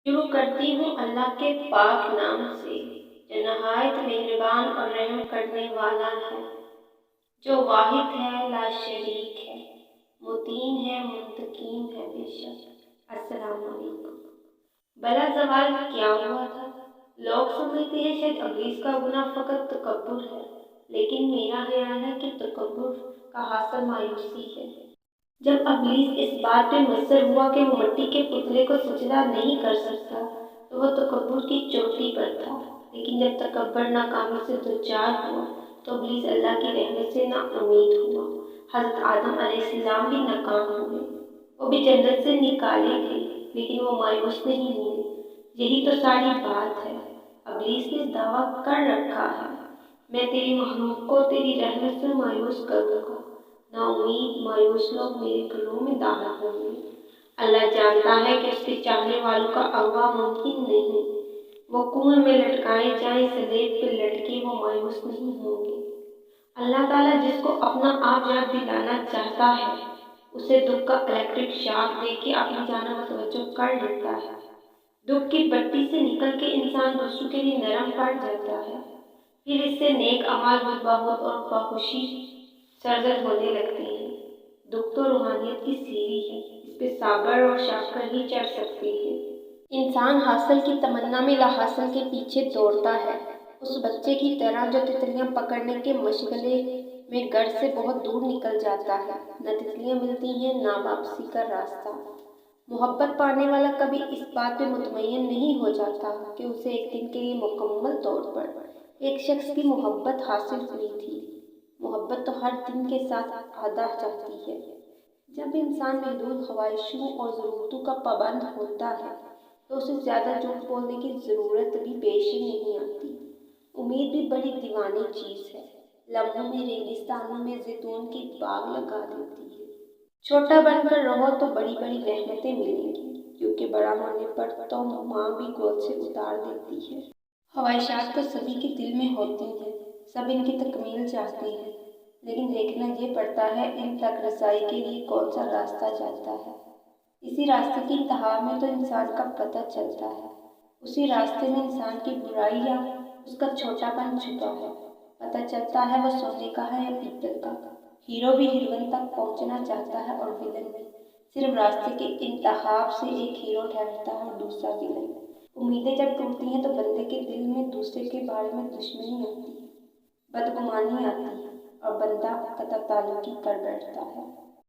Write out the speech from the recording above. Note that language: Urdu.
شروع کرتی ہوں اللہ کے پاک نام سے جو نہایت مہربان اور رحم کرنے والا ہے، جو واحد ہے، لا شریک ہے، متین ہے، منتقم ہے بے شک۔ السلام علیکم۔ بلا زوال کیا ہوا تھا؟ لوگ سمجھتے ہیں شاید ابلیس کا گناہ فقط تکبر ہے، لیکن میرا خیال ہے کہ تکبر کا حاصل مایوسی ہے۔ جب ابلیس اس بات پہ مصر ہوا کہ وہ مٹی کے پتلے کو سجدہ نہیں کر سکتا تو وہ تکبر کی چوٹی پر تھا، لیکن جب تکبر ناکامی سے دوچار ہوا تو ابلیس اللہ کی رحمت سے نا امید ہوا۔ حضرت آدم علیہ السلام بھی ناکام ہوئے، وہ بھی جنت سے نکالے گئے، لیکن وہ مایوس نہیں ہوئے۔ یہی تو ساری بات ہے۔ ابلیس نے دعویٰ کر رکھا ہے، میں تیری مخلوق کو تیری رحمت سے مایوس کروں گا۔ نا امید مایوس لوگ میرے گھروں میں داخل ہوں گے۔ اللہ جانتا ہے کہ اس کے چاہنے والوں کا اغوا ممکن نہیں۔ وہ کنویں میں لٹکائے جائیں، سلیب پہ لٹکے وہ مایوس نہیں ہوں گے۔ اللہ تعالیٰ جس کو اپنا آپ یاد دلانا چاہتا ہے اسے دکھ کا الیکٹرک شاک دے کے اپنی جانب متوجہ کر لیتا ہے۔ دکھ کی بتی سے نکل کے انسان دوسروں کے لیے نرم پڑ جاتا ہے، پھر اس سے نیک اعمال خود بخود اور بخوشی سرزد ہونے لگتے ہیں۔ دکھ تو روحانیت کی سیڑھی ہے، اس پہ صابر اور شاکر ہی چڑھ سکتے ہیں۔ انسان حاصل کی تمنا میں لا حاصل کے پیچھے دوڑتا ہے، اس بچے کی طرح جو تتلیاں پکڑنے کے مشغلے میں گھر سے بہت دور نکل جاتا ہے۔ نہ تتلیاں ملتی ہیں نہ واپسی کا راستہ۔ محبت پانے والا کبھی اس بات پہ مطمئن نہیں ہو جاتا کہ اسے ایک دن کے لیے مکمل طور پر ایک شخص کی محبت حاصل ہوئی تھی۔ محبت تو ہر دن کے ساتھ ادا جاتی ہے۔ جب انسان محدود خواہشوں اور ضرورتوں کا پابند ہوتا ہے تو اسے زیادہ جھوٹ بولنے کی ضرورت بھی پیش ہی نہیں آتی۔ امید بھی بڑی دیوانی چیز ہے، لمحوں میں ریگستانوں میں زیتون کی باغ لگا دیتی ہے۔ چھوٹا بن کر رہو تو بڑی بڑی رحمتیں ملیں گی، کیونکہ بڑا ہونے پر تو ماں بھی گود سے اتار دیتی ہے۔ خواہشات تو سبھی کے دل میں ہوتی ہیں، سب ان کی تکمیل چاہتے ہیں، لیکن دیکھنا یہ پڑتا ہے ان تک رسائی کے لیے کون سا راستہ جاتا ہے۔ اسی راستے کی انتہا میں تو انسان کا پتہ چلتا ہے، اسی راستے میں انسان کی برائی یا اس کا چھوٹا پن چھپا ہے۔ پتہ چلتا ہے وہ سونے کا ہے یا پیتل کا۔ ہیرو بھی ہیروئن تک پہنچنا چاہتا ہے اور ویلن بھی۔ صرف راستے کے انتخاب سے ایک ہیرو ٹھہرتا ہے اور دوسرا ویلن۔ امیدیں جب ٹوٹتی ہیں تو بندے کے دل میں دوسرے کے بارے میں دشمنی آتی ہے، بدگمانی آتی ہے اور بندہ قطع تعلقی کر بیٹھتا ہے۔